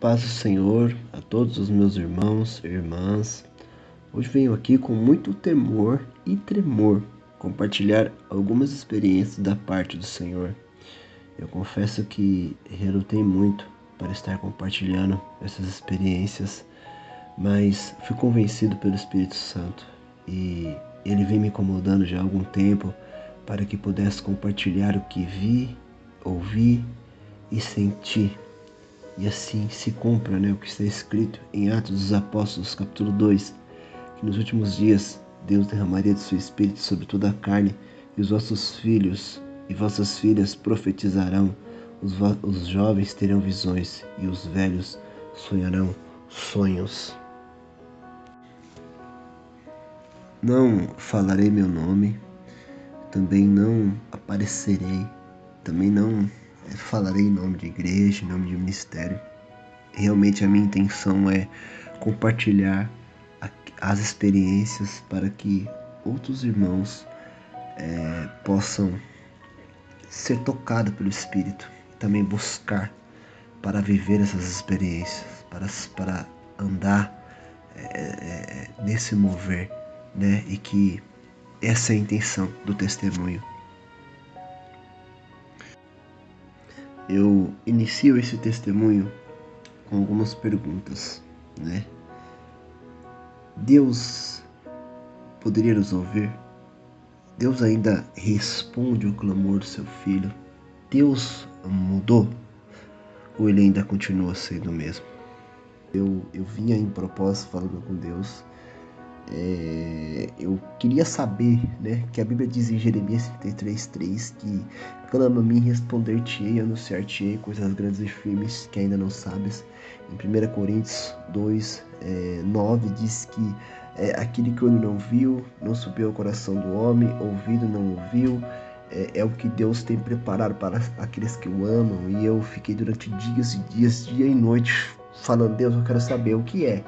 paz do Senhor a todos os meus irmãos e irmãs. Hoje venho aqui com muito temor e tremor compartilhar algumas experiências da parte do Senhor. Eu confesso que relutei muito para estar compartilhando essas experiências, mas fui convencido pelo Espírito Santo e ele vem me incomodando já há algum tempo para que pudesse compartilhar o que vi, ouvi e senti. E assim se cumpra, o que está escrito em Atos dos Apóstolos, capítulo 2, que nos últimos dias Deus derramaria de seu Espírito sobre toda a carne, e os vossos filhos e vossas filhas profetizarão, os jovens terão visões, e os velhos sonharão sonhos. Não falarei meu nome, também não aparecerei, também não falarei em nome de igreja, em nome de ministério. Realmente a minha intenção é compartilhar as experiências para que outros irmãos possam ser tocados pelo Espírito e também buscar para viver essas experiências, para andar nesse mover, e que essa é a intenção do testemunho. Eu inicio esse testemunho com algumas perguntas, Deus poderia nos ouvir? Deus ainda responde o clamor do seu filho? Deus mudou? Ou ele ainda continua sendo o mesmo? Eu vinha em propósito falando com Deus. Eu queria saber, que a Bíblia diz em Jeremias 33:3 que clama a mim, responder-te-ei, anunciar-te-ei coisas grandes e firmes que ainda não sabes. Em 1 Coríntios 2:9 diz que aquele que olho não viu, não subiu ao coração do homem, ouvido não ouviu, é o que Deus tem preparado para aqueles que o amam. E eu fiquei durante dias e dias, dia e noite, falando: Deus, eu quero saber o que é,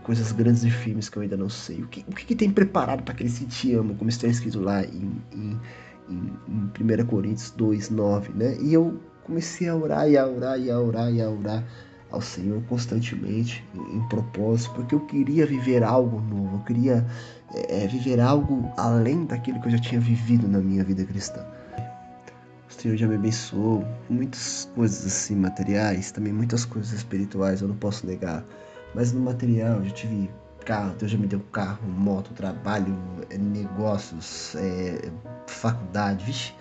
coisas grandes e firmes que eu ainda não sei. O que tem preparado para aqueles que te amam, como está escrito lá em 1 Coríntios 2:9, E eu comecei a orar e a orar e a orar e a orar ao Senhor constantemente, em propósito, porque eu queria viver algo novo, eu queria viver algo além daquilo que eu já tinha vivido na minha vida cristã. O Senhor já me abençoou com muitas coisas assim materiais, também muitas coisas espirituais, eu não posso negar. Mas no material eu já tive carro, Deus já me deu carro, moto, trabalho, negócios, faculdade, vixe.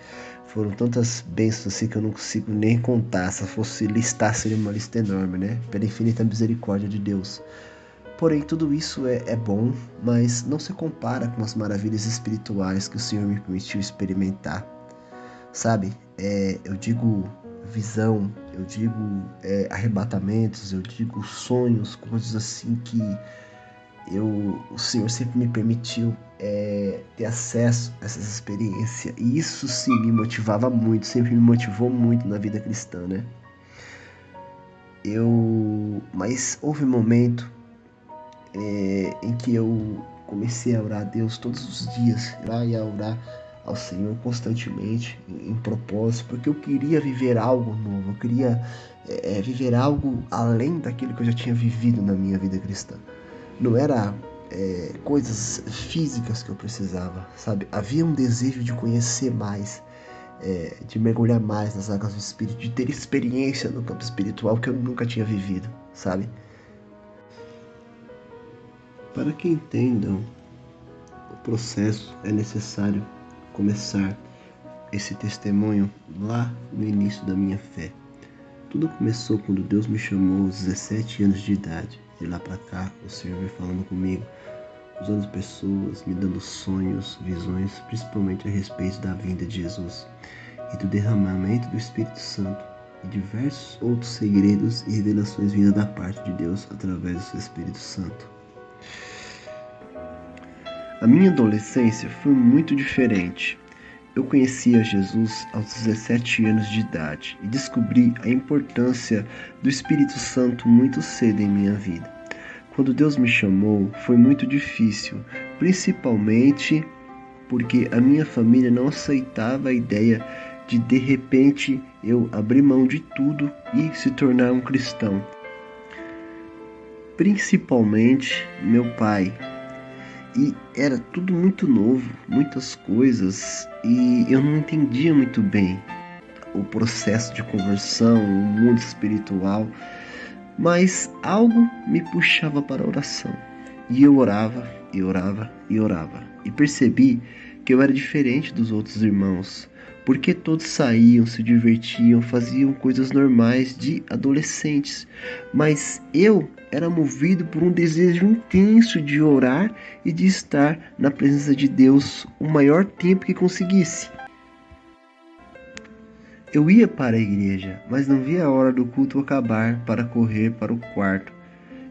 Foram tantas bênçãos assim que eu não consigo nem contar. Se eu fosse listar, seria uma lista enorme, Pela infinita misericórdia de Deus. Porém, tudo isso é bom, mas não se compara com as maravilhas espirituais que o Senhor me permitiu experimentar. Sabe? Eu digo visão, eu digo arrebatamentos, eu digo sonhos, coisas assim que o Senhor sempre me permitiu ter acesso a essas experiências. E isso sim me motivava muito, sempre me motivou muito na vida cristã, Mas houve um momento em que eu comecei a orar a Deus todos os dias, a orar ao Senhor constantemente, em propósito, porque eu queria viver algo novo, eu queria viver algo além daquilo que eu já tinha vivido na minha vida cristã. Não era coisas físicas que eu precisava, sabe? Havia um desejo de conhecer mais, de mergulhar mais nas águas do Espírito, de ter experiência no campo espiritual que eu nunca tinha vivido, sabe? Para que entendam o processo, é necessário começar esse testemunho lá no início da minha fé. Tudo começou quando Deus me chamou aos 17 anos de idade. De lá para cá, o Senhor veio falando comigo, usando pessoas, me dando sonhos, visões, principalmente a respeito da vinda de Jesus e do derramamento do Espírito Santo e diversos outros segredos e revelações vindas da parte de Deus através do seu Espírito Santo. A minha adolescência foi muito diferente. Eu conhecia Jesus aos 17 anos de idade e descobri a importância do Espírito Santo muito cedo em minha vida. Quando Deus me chamou, foi muito difícil, principalmente porque a minha família não aceitava a ideia de repente eu abrir mão de tudo e se tornar um cristão. Principalmente meu pai. E era tudo muito novo, muitas coisas, e eu não entendia muito bem o processo de conversão, o mundo espiritual, mas algo me puxava para a oração. E eu orava, e orava, e orava. E percebi que eu era diferente dos outros irmãos, porque todos saíam, se divertiam, faziam coisas normais de adolescentes, mas eu era movido por um desejo intenso de orar e de estar na presença de Deus o maior tempo que conseguisse. Eu ia para a igreja, mas não via a hora do culto acabar para correr para o quarto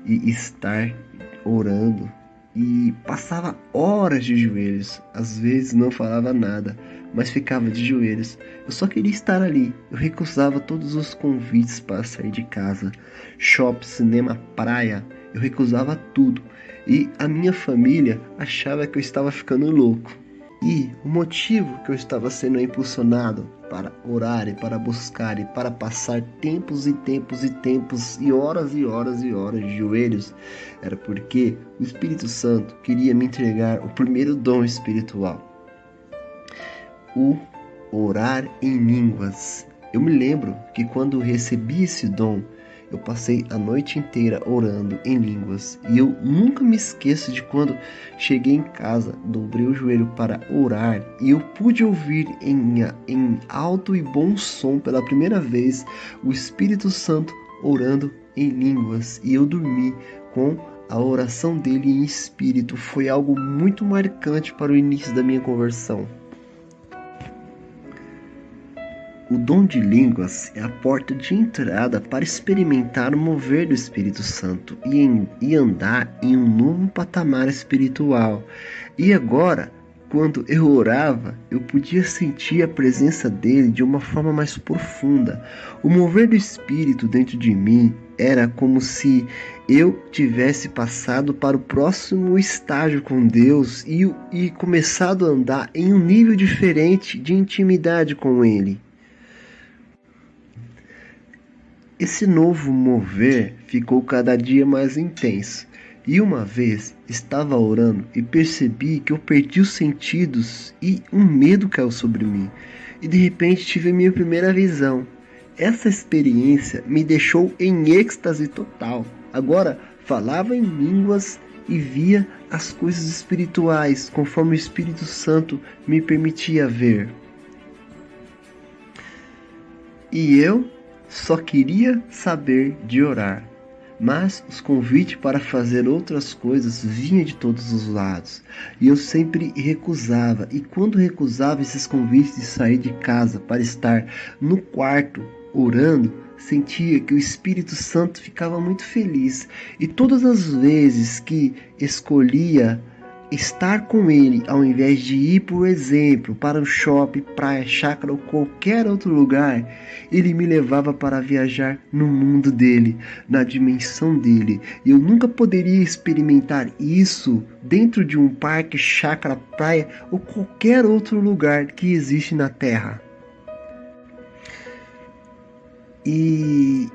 e estar orando. E passava horas de joelhos, às vezes não falava nada, mas ficava de joelhos. Eu só queria estar ali. Eu recusava todos os convites para sair de casa, shopping, cinema, praia. Eu recusava tudo. E a minha família achava que eu estava ficando louco. E o motivo que eu estava sendo impulsionado para orar e para buscar e para passar tempos e tempos e tempos e horas e horas e horas de joelhos era porque o Espírito Santo queria me entregar o primeiro dom espiritual, o orar em línguas. Eu me lembro que quando recebi esse dom, eu passei a noite inteira orando em línguas. E eu nunca me esqueço de quando cheguei em casa, dobrei o joelho para orar e eu pude ouvir em alto e bom som pela primeira vez o Espírito Santo orando em línguas. E eu dormi com a oração dele em espírito. Foi algo muito marcante para o início da minha conversão. O dom de línguas é a porta de entrada para experimentar o mover do Espírito Santo e andar em um novo patamar espiritual. E agora, quando eu orava, eu podia sentir a presença dele de uma forma mais profunda. O mover do Espírito dentro de mim era como se eu tivesse passado para o próximo estágio com Deus e começado a andar em um nível diferente de intimidade com ele. Esse novo mover ficou cada dia mais intenso. E uma vez estava orando e percebi que eu perdi os sentidos e um medo caiu sobre mim. E de repente tive a minha primeira visão. Essa experiência me deixou em êxtase total. Agora falava em línguas e via as coisas espirituais conforme o Espírito Santo me permitia ver. E eu só queria saber de orar, mas os convites para fazer outras coisas vinham de todos os lados, e eu sempre recusava, e quando recusava esses convites de sair de casa para estar no quarto orando, sentia que o Espírito Santo ficava muito feliz, e todas as vezes que escolhia estar com ele, ao invés de ir, por exemplo, para o shopping, praia, chácara ou qualquer outro lugar, ele me levava para viajar no mundo dele, na dimensão dele. E eu nunca poderia experimentar isso dentro de um parque, chácara, praia ou qualquer outro lugar que existe na Terra. E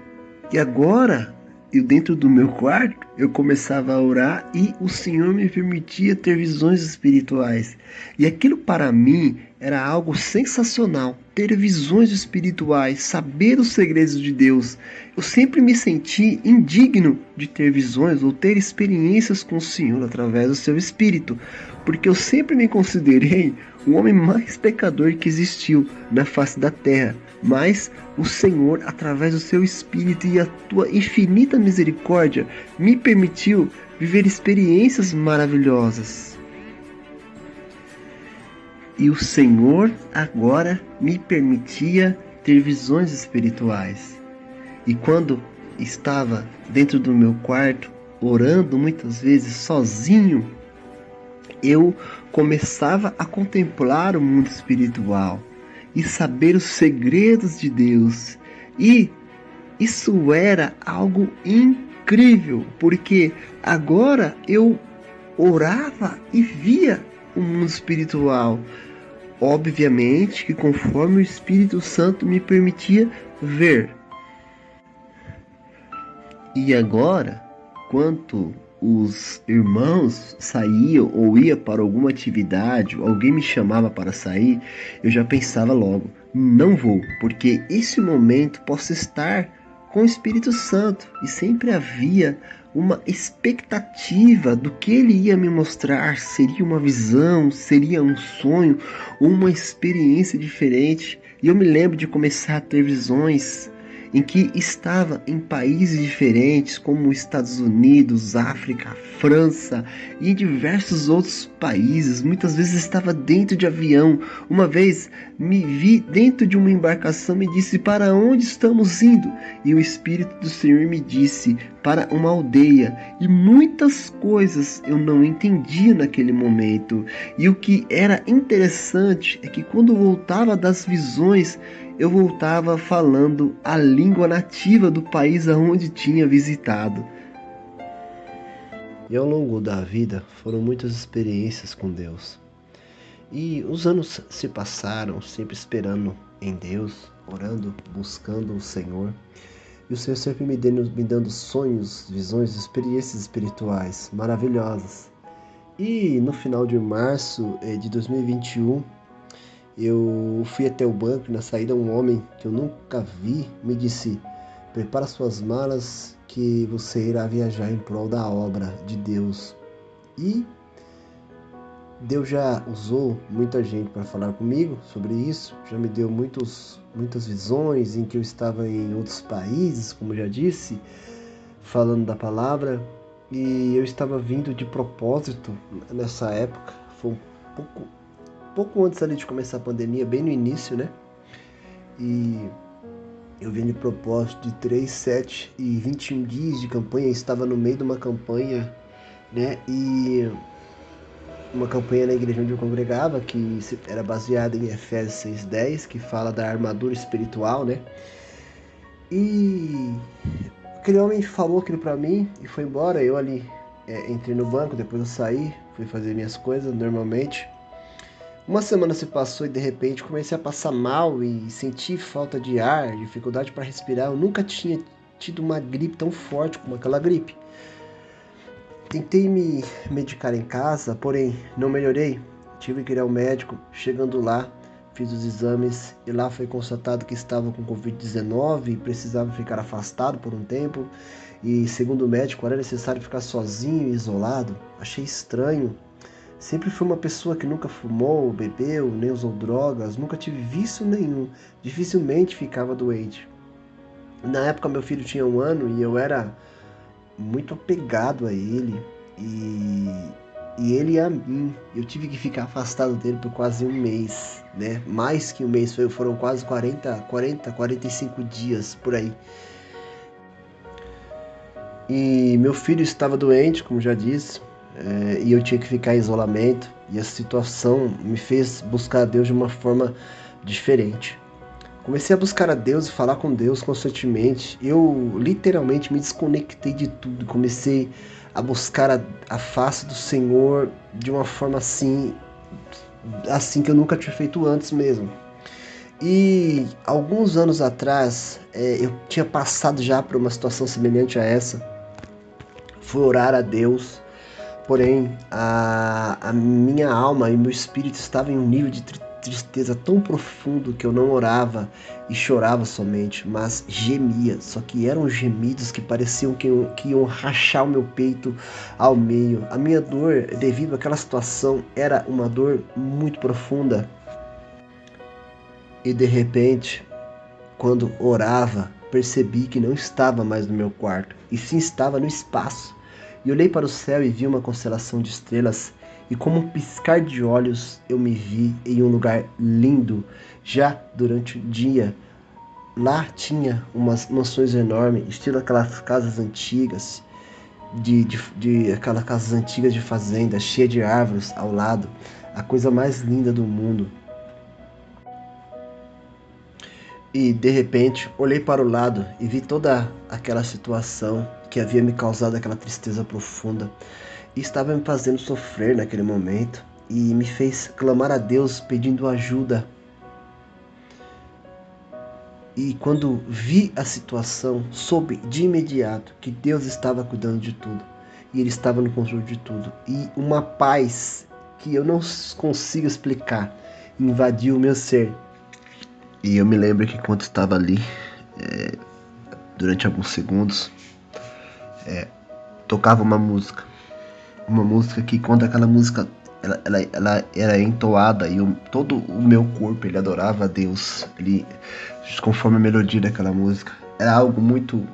agora, eu dentro do meu quarto, eu começava a orar e o Senhor me permitia ter visões espirituais. E aquilo para mim era algo sensacional, ter visões espirituais, saber os segredos de Deus. Eu sempre me senti indigno de ter visões ou ter experiências com o Senhor através do seu Espírito, porque eu sempre me considerei o homem mais pecador que existiu na face da terra. Mas o Senhor, através do seu Espírito e a tua infinita misericórdia, me permitiu viver experiências maravilhosas. E o Senhor agora me permitia ter visões espirituais. E quando estava dentro do meu quarto, orando muitas vezes sozinho, eu começava a contemplar o mundo espiritual e saber os segredos de Deus. E isso era algo incrível, porque agora eu orava e via o mundo espiritual. obviamente que conforme o Espírito Santo me permitia ver. E agora, quando os irmãos saíam ou ia para alguma atividade, ou alguém me chamava para sair, eu já pensava logo, não vou, porque esse momento posso estar com o Espírito Santo. E sempre havia uma expectativa do que ele ia me mostrar. Seria uma visão, seria um sonho, uma experiência diferente. E eu me lembro de começar a ter visões em que estava em países diferentes, como Estados Unidos, África, França e em diversos outros países. Muitas vezes estava dentro de avião. Uma vez me vi dentro de uma embarcação e disse: para onde estamos indo? E o Espírito do Senhor me disse: para uma aldeia. E muitas coisas eu não entendia naquele momento. E o que era interessante é que quando voltava das visões, eu voltava falando a língua nativa do país aonde tinha visitado. E ao longo da vida foram muitas experiências com Deus. E os anos se passaram sempre esperando em Deus, orando, buscando o Senhor. E o Senhor sempre me dando sonhos, visões, experiências espirituais maravilhosas. E no final de março de 2021, eu fui até o banco e na saída um homem que eu nunca vi me disse: prepara suas malas que você irá viajar em prol da obra de Deus. E Deus já usou muita gente para falar comigo sobre isso, já me deu muitas visões em que eu estava em outros países, como já disse, falando da palavra, e eu estava vindo de propósito nessa época. Foi um pouco antes ali de começar a pandemia, bem no início, né? E eu vim de propósito de 3, 7 e 21 dias de campanha. Eu estava no meio de uma campanha, né? E uma campanha na igreja onde eu congregava, que era baseada em Efésios 6:10, que fala da armadura espiritual, né? E aquele homem falou aquilo pra mim e foi embora. Eu ali entrei no banco, depois eu saí, fui fazer minhas coisas normalmente. Uma semana se passou e de repente comecei a passar mal e senti falta de ar, dificuldade para respirar. Eu nunca tinha tido uma gripe tão forte como aquela gripe. Tentei me medicar em casa, porém não melhorei. Tive que ir ao médico. Chegando lá, fiz os exames e lá foi constatado que estava com Covid-19 e precisava ficar afastado por um tempo. E segundo o médico, era necessário ficar sozinho e isolado. Achei estranho. Sempre fui uma pessoa que nunca fumou, bebeu, nem usou drogas, nunca tive vício nenhum, dificilmente ficava doente. Na época meu filho tinha 1 ano e eu era muito apegado a ele e ele a mim. Eu tive que ficar afastado dele por quase 1 mês, né? Mais que 1 mês, foram quase 45 dias por aí. E meu filho estava doente, como já disse, e eu tinha que ficar em isolamento, e a situação me fez buscar a Deus de uma forma diferente. Comecei a buscar a Deus e falar com Deus constantemente. Eu literalmente me desconectei de tudo, comecei a buscar a face do Senhor de uma forma assim que eu nunca tinha feito antes mesmo. E alguns anos atrás, eu tinha passado já por uma situação semelhante a essa. Fui orar a Deus. Porém, a minha alma e meu espírito estavam em um nível de tristeza tão profundo que eu não orava e chorava somente, mas gemia. Só que eram gemidos que pareciam que iam rachar o meu peito ao meio. A minha dor, devido àquela situação, era uma dor muito profunda. E de repente, quando orava, percebi que não estava mais no meu quarto, e sim estava no espaço. E olhei para o céu e vi uma constelação de estrelas, e como um piscar de olhos eu me vi em um lugar lindo. Já durante o dia, lá tinha umas mansões enormes, estilo aquelas casas antigas, aquelas casas antigas de fazenda, cheia de árvores ao lado, a coisa mais linda do mundo. E de repente olhei para o lado e vi toda aquela situação que havia me causado aquela tristeza profunda e estava me fazendo sofrer naquele momento. e me fez clamar a Deus pedindo ajuda. E quando vi a situação, soube de imediato que Deus estava cuidando de tudo. E Ele estava no controle de tudo. E uma paz que eu não consigo explicar invadiu o meu ser. E eu me lembro que quando estava ali, durante alguns segundos, tocava uma música. Uma música que quando aquela música ela era entoada e todo o meu corpo ele adorava a Deus, ele, conforme a melodia daquela música, era algo muito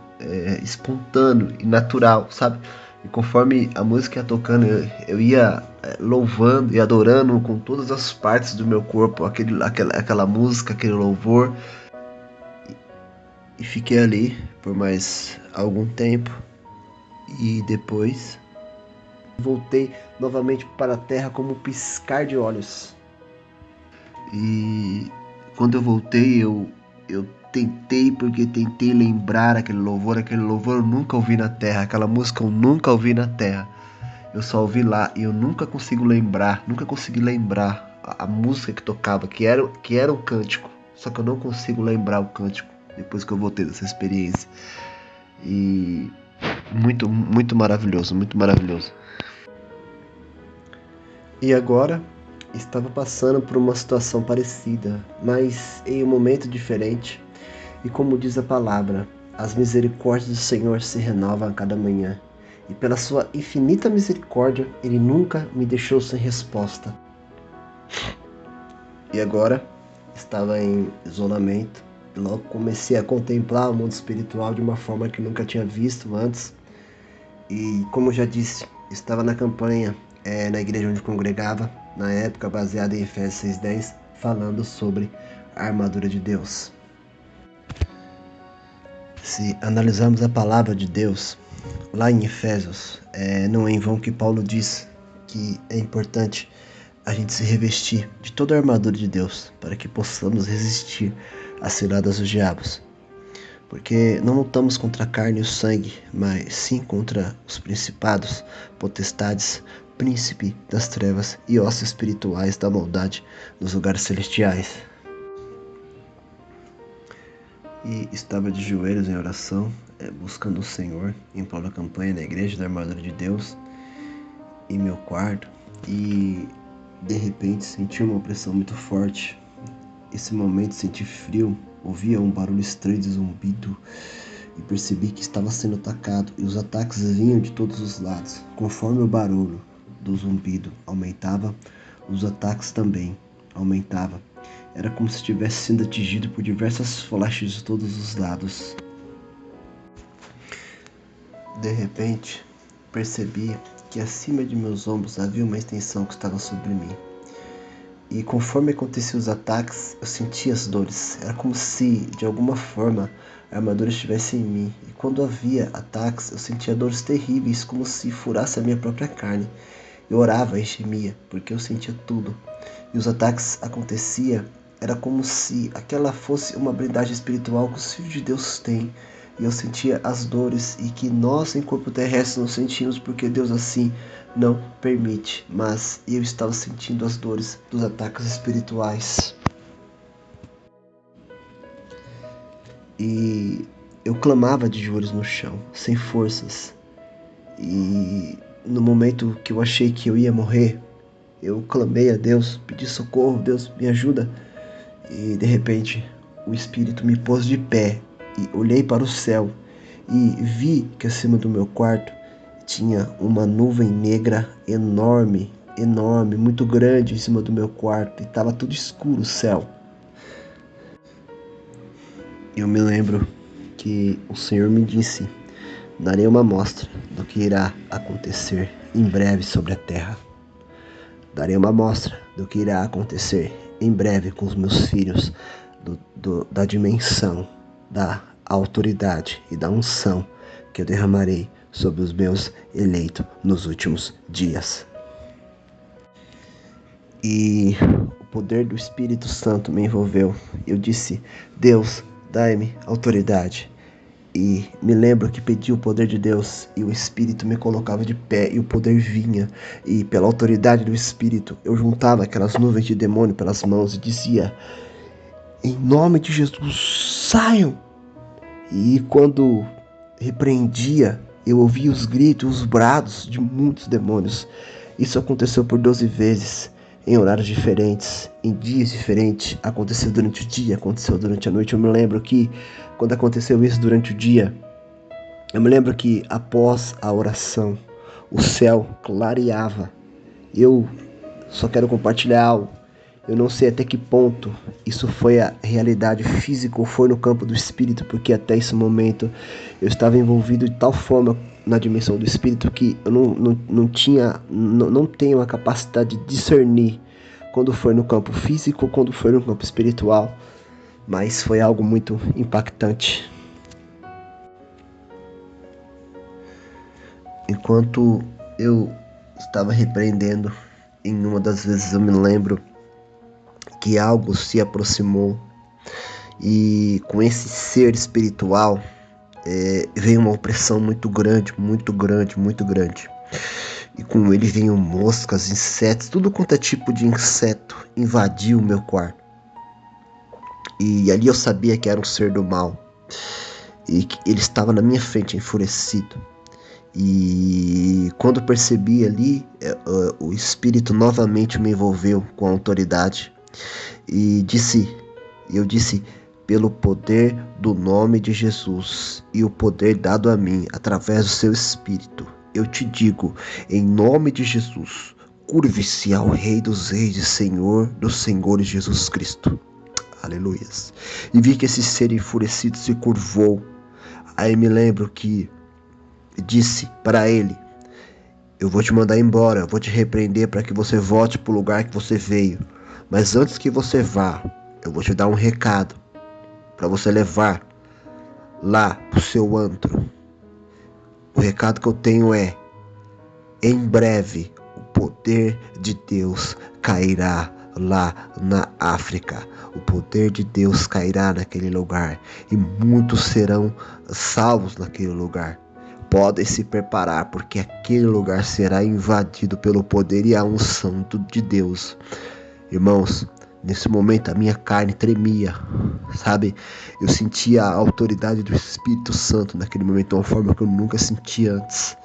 espontâneo e natural, sabe? E conforme a música ia tocando, eu ia louvando e adorando com todas as partes do meu corpo, aquela música, aquele louvor. E fiquei ali por mais algum tempo e depois voltei novamente para a terra como um piscar de olhos. E quando eu voltei, eu tentei lembrar aquele louvor eu nunca ouvi na terra, aquela música eu nunca ouvi na terra. Eu só ouvi lá e eu nunca consegui lembrar a música que tocava, que era um cântico. Só que eu não consigo lembrar o cântico depois que eu voltei dessa experiência. E muito, muito maravilhoso, muito maravilhoso. E agora estava passando por uma situação parecida, mas em um momento diferente. E como diz a palavra, as misericórdias do Senhor se renovam a cada manhã. E pela sua infinita misericórdia, Ele nunca me deixou sem resposta. E agora estava em isolamento. E logo comecei a contemplar o mundo espiritual de uma forma que nunca tinha visto antes. E como eu já disse, estava na campanha na igreja onde congregava, na época baseada em Efésios 6:10, falando sobre a armadura de Deus. Se analisarmos a palavra de Deus, lá em Efésios, não é em vão que Paulo diz que é importante a gente se revestir de toda a armadura de Deus, para que possamos resistir às ciladas dos diabos. Porque não lutamos contra a carne e o sangue, mas sim contra os principados, potestades, príncipe das trevas e ossos espirituais da maldade nos lugares celestiais. E estava de joelhos em oração, buscando o Senhor, em prol da campanha na igreja da Armadura de Deus, em meu quarto, e de repente senti uma opressão muito forte. Esse momento senti frio, ouvia um barulho estranho de zumbido e percebi que estava sendo atacado, e os ataques vinham de todos os lados. Conforme o barulho do zumbido aumentava, os ataques também aumentavam. Era como se estivesse sendo atingido por diversas flechas de todos os lados. De repente, percebi que acima de meus ombros havia uma extensão que estava sobre mim. E conforme aconteciam os ataques, eu sentia as dores. Era como se, de alguma forma, a armadura estivesse em mim. E quando havia ataques, eu sentia dores terríveis, como se furasse a minha própria carne. Eu orava e gemia, porque eu sentia tudo. E os ataques aconteciam, era como se aquela fosse uma blindagem espiritual que os filhos de Deus têm. E eu sentia as dores e que nós em corpo terrestre não sentimos porque Deus assim não permite. Mas eu estava sentindo as dores dos ataques espirituais. E eu clamava de joelhos no chão, sem forças. E no momento que eu achei que eu ia morrer, eu clamei a Deus, pedi socorro, Deus me ajuda. E de repente o Espírito me pôs de pé e olhei para o céu e vi que acima do meu quarto tinha uma nuvem negra enorme, muito grande em cima do meu quarto, e estava tudo escuro o céu. Eu me lembro que o Senhor me disse: darei uma amostra do que irá acontecer em breve sobre a terra. Darei uma amostra do que irá acontecer em breve com os meus filhos, da dimensão, da autoridade e da unção que eu derramarei sobre os meus eleitos nos últimos dias. E o poder do Espírito Santo me envolveu. Eu disse: Deus, dai-me autoridade. E me lembro que pedi o poder de Deus e o Espírito me colocava de pé e o poder vinha. E pela autoridade do Espírito eu juntava aquelas nuvens de demônio pelas mãos e dizia: em nome de Jesus, saiam! E quando repreendia, eu ouvia os gritos, os brados de muitos demônios. Isso aconteceu por 12 vezes, em horários diferentes, em dias diferentes. Aconteceu durante o dia, aconteceu durante a noite. Eu me lembro que quando aconteceu isso durante o dia, eu me lembro que após a oração, o céu clareava. Eu só quero compartilhar algo. Eu não sei até que ponto isso foi a realidade física ou foi no campo do espírito, porque até esse momento eu estava envolvido de tal forma na dimensão do espírito que eu não tenho a capacidade de discernir quando foi no campo físico ou quando foi no campo espiritual, mas foi algo muito impactante. Enquanto eu estava repreendendo, em uma das vezes eu me lembro que algo se aproximou e com esse ser espiritual veio uma opressão muito grande, muito grande, muito grande. E com ele vinham moscas, insetos, tudo quanto é tipo de inseto invadiu o meu quarto. E ali eu sabia que era um ser do mal e que ele estava na minha frente enfurecido. E quando percebi ali, o espírito novamente me envolveu com autoridade e eu disse, pelo poder do nome de Jesus e o poder dado a mim através do seu espírito, eu te digo, em nome de Jesus, curve-se ao Rei dos Reis e Senhor dos Senhores Jesus Cristo. Aleluias. E vi que esse ser enfurecido se curvou. Aí me lembro que disse para ele: eu vou te mandar embora, eu vou te repreender para que você volte para o lugar que você veio. Mas antes que você vá, eu vou te dar um recado para você levar lá pro seu antro. O recado que eu tenho é: em breve o poder de Deus cairá lá na África. O poder de Deus cairá naquele lugar e muitos serão salvos naquele lugar. Podem se preparar, porque aquele lugar será invadido pelo poder e a unção de Deus. Irmãos, nesse momento a minha carne tremia, sabe? Eu sentia a autoridade do Espírito Santo naquele momento de uma forma que eu nunca senti antes,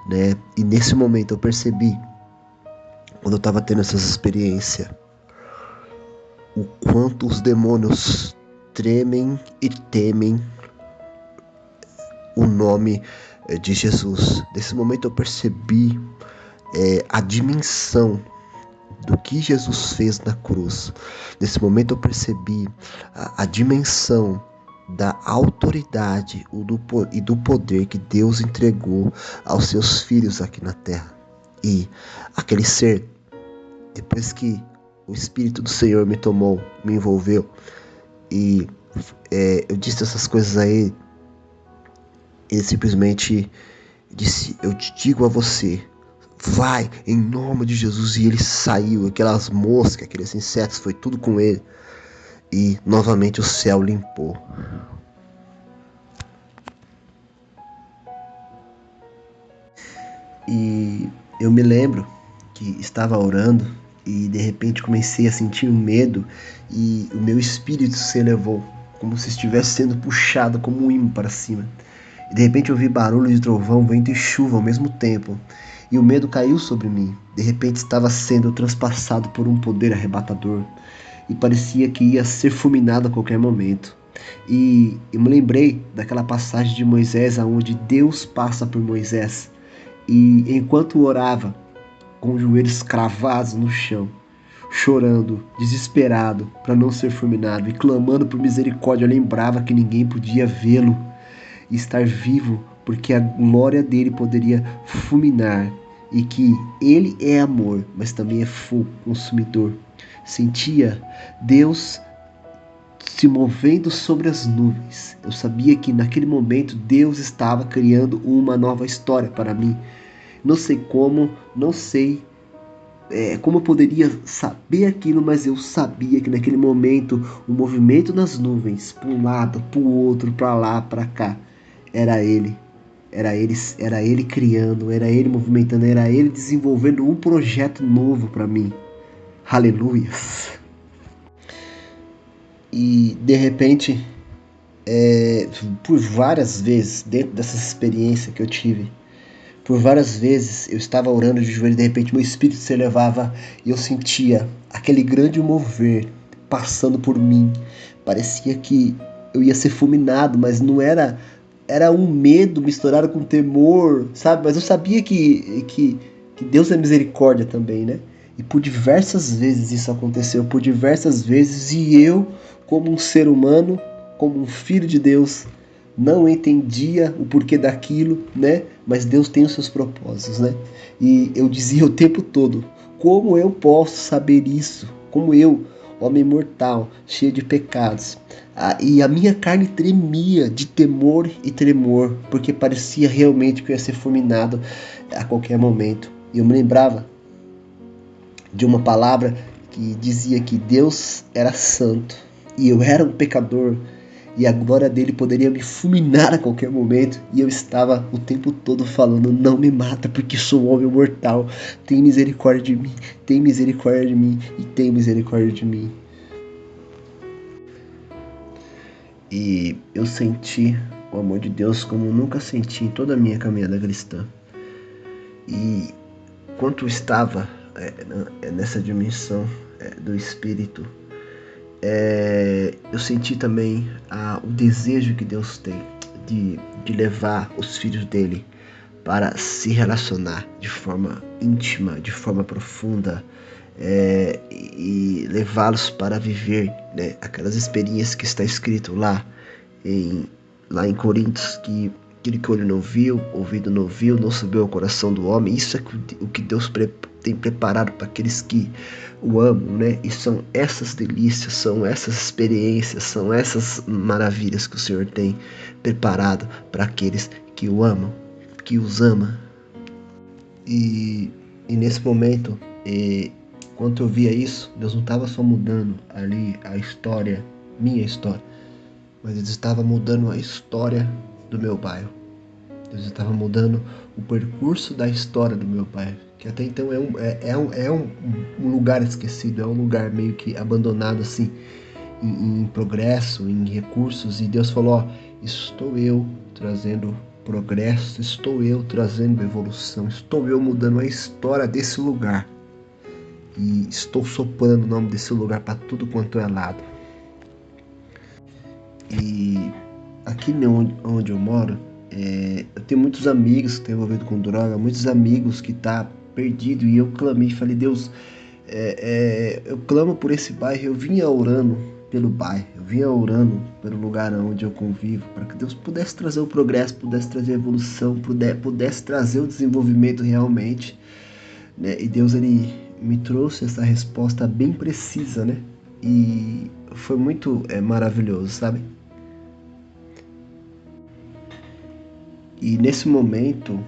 né? E nesse momento eu percebi, quando eu estava tendo essas experiências, o quanto os demônios tremem e temem o nome de Jesus. Nesse momento eu percebi a dimensão do que Jesus fez na cruz. Nesse momento eu percebi a dimensão da autoridade e do poder que Deus entregou aos seus filhos aqui na terra. E aquele ser, depois que o Espírito do Senhor me tomou, me envolveu, e eu disse essas coisas a ele simplesmente disse: eu te digo a você, vai em nome de Jesus. E ele saiu, aquelas moscas, aqueles insetos, foi tudo com ele. E novamente o céu limpou. E eu me lembro que estava orando e de repente comecei a sentir um medo e o meu espírito se elevou, como se estivesse sendo puxado como um imã para cima. E de repente eu ouvi barulho de trovão, vento e chuva ao mesmo tempo. E o medo caiu sobre mim. De repente estava sendo transpassado por um poder arrebatador. E parecia que ia ser fulminado a qualquer momento. E eu me lembrei daquela passagem de Moisés, onde Deus passa por Moisés. E enquanto orava, com os joelhos cravados no chão, chorando, desesperado para não ser fulminado e clamando por misericórdia, eu lembrava que ninguém podia vê-lo e estar vivo, porque a glória dele poderia fulminar, e que ele é amor, mas também é fogo consumidor. Sentia Deus se movendo sobre as nuvens. Eu sabia que naquele momento Deus estava criando uma nova história para mim. Não sei como, não sei como eu poderia saber aquilo, mas eu sabia que naquele momento o movimento nas nuvens, para um lado, para o outro, para lá, para cá, era Ele. Era ele criando, era ele movimentando, era ele desenvolvendo um projeto novo para mim. Aleluia. E de repente, por várias vezes, dentro dessa experiência que eu tive, por várias vezes eu estava orando de joelho e de repente meu espírito se elevava e eu sentia aquele grande mover passando por mim. Parecia que eu ia ser fulminado, mas não era. Era um medo misturado com temor, sabe? Mas eu sabia que Deus é misericórdia também, né? E por diversas vezes isso aconteceu, por diversas vezes, e eu, como um ser humano, como um filho de Deus, não entendia o porquê daquilo, né? Mas Deus tem os seus propósitos, né? E eu dizia o tempo todo: como eu posso saber isso? Como eu, homem mortal, cheio de pecados? E a minha carne tremia de temor e tremor, porque parecia realmente que eu ia ser fulminado a qualquer momento. E eu me lembrava de uma palavra que dizia que Deus era santo e eu era um pecador e a glória dele poderia me fulminar a qualquer momento, e eu estava o tempo todo falando: não me mata porque sou um homem mortal, tem misericórdia de mim, tem misericórdia de mim e tem misericórdia de mim. E eu senti o amor de Deus como nunca senti em toda a minha caminhada cristã. E quanto eu estava nessa dimensão do Espírito, eu senti também o desejo que Deus tem de levar os filhos dele para se relacionar de forma íntima, de forma profunda, e levá-los para viver, né, aquelas experiências que está escrito lá em Coríntios, que aquilo que o olho não viu, ouvido não viu, não subiu ao coração do homem. Isso é o que Deus tem preparado para aqueles que o amam, né? E são essas delícias, são essas experiências, são essas maravilhas que o Senhor tem preparado para aqueles que o amam, que os ama. E nesse momento, quando eu via isso, Deus não estava só mudando ali a história, minha história, mas Deus estava mudando a história do meu bairro. Deus estava mudando o percurso da história do meu bairro, que até então é um lugar esquecido, é um lugar meio que abandonado assim, em progresso, em recursos. E Deus falou: ó, estou eu trazendo progresso, estou eu trazendo evolução, estou eu mudando a história desse lugar. E estou soprando o nome desse lugar para tudo quanto é lado. E aqui onde eu moro, eu tenho muitos amigos que estão envolvidos com droga, muitos amigos que estão perdidos. E eu clamei, falei: Deus, eu clamo por esse bairro. Eu vinha orando pelo bairro, eu vinha orando pelo lugar onde eu convivo, para que Deus pudesse trazer o progresso, pudesse trazer a evolução, pudesse trazer o desenvolvimento realmente, né? E Deus, ele me trouxe essa resposta bem precisa, né? E foi muito maravilhoso, sabe? E nesse momento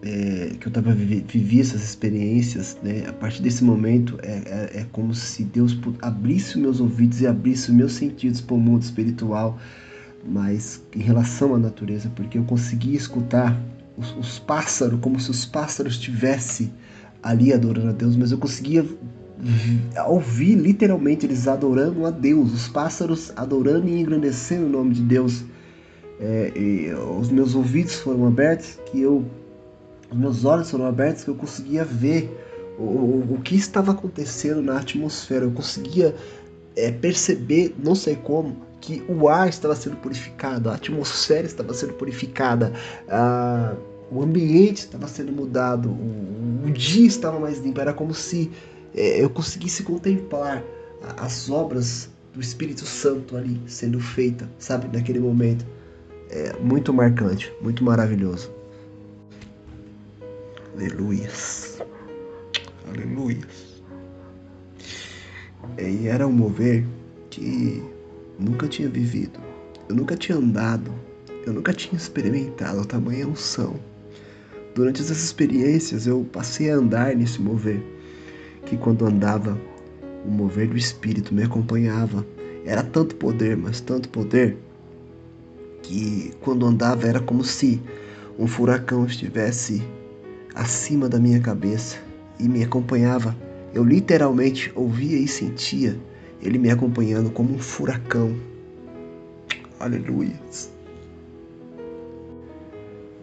que eu vivi essas experiências, né? A partir desse momento é como se Deus abrisse os meus ouvidos e abrisse os meus sentidos para o mundo espiritual, mas em relação à natureza, porque eu conseguia escutar os pássaros, como se os pássaros estivessem ali adorando a Deus, mas eu conseguia ouvir literalmente eles adorando a Deus, os pássaros adorando e engrandecendo o nome de Deus. E os meus ouvidos foram abertos, os meus olhos foram abertos, que eu conseguia ver o que estava acontecendo na atmosfera. Eu conseguia perceber, não sei como, que o ar estava sendo purificado, a atmosfera estava sendo purificada, o ambiente estava sendo mudado, o dia estava mais limpo. Era como se eu conseguisse contemplar as obras do Espírito Santo ali sendo feita, sabe, naquele momento. Muito marcante, muito maravilhoso. Aleluias. Aleluias. E era um mover que nunca tinha vivido. Eu nunca tinha andado. Eu nunca tinha experimentado a tamanha unção. Durante essas experiências eu passei a andar nesse mover, que quando andava, o mover do Espírito me acompanhava. Era tanto poder, mas tanto poder, que quando andava era como se um furacão estivesse acima da minha cabeça e me acompanhava. Eu literalmente ouvia e sentia ele me acompanhando como um furacão. Aleluia.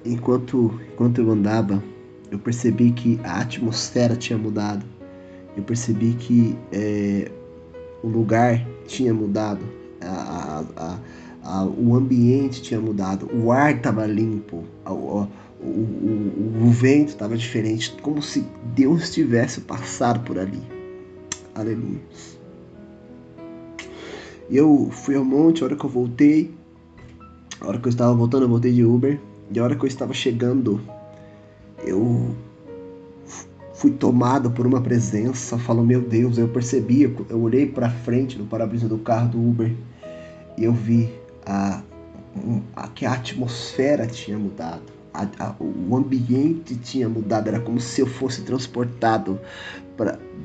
Enquanto eu andava, eu percebi que a atmosfera tinha mudado. Eu percebi que o lugar tinha mudado. O ambiente tinha mudado. O ar estava limpo. O vento estava diferente. Como se Deus tivesse passado por ali. Aleluia. Eu fui ao monte, a hora que eu voltei. A hora que eu estava voltando, eu voltei de Uber. E a hora que eu estava chegando, eu fui tomado por uma presença. Falo, meu Deus, eu percebi, eu olhei para frente no para-brisa do carro do Uber e eu vi que a atmosfera tinha mudado. O ambiente tinha mudado. Era como se eu fosse transportado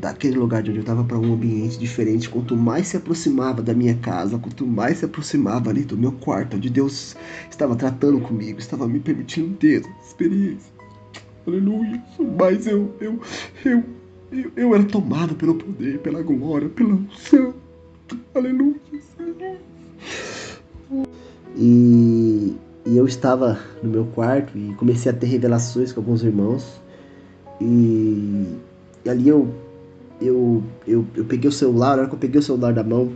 daquele lugar de onde eu estava para um ambiente diferente. Quanto mais se aproximava da minha casa, quanto mais se aproximava ali do meu quarto, onde Deus estava tratando comigo, estava me permitindo ter essa experiência. Aleluia. Mas eu era tomado pelo poder, pela glória, pela unção. Aleluia. E eu estava no meu quarto e comecei a ter revelações com alguns irmãos. E ali eu peguei o celular. Na hora que eu peguei o celular da mão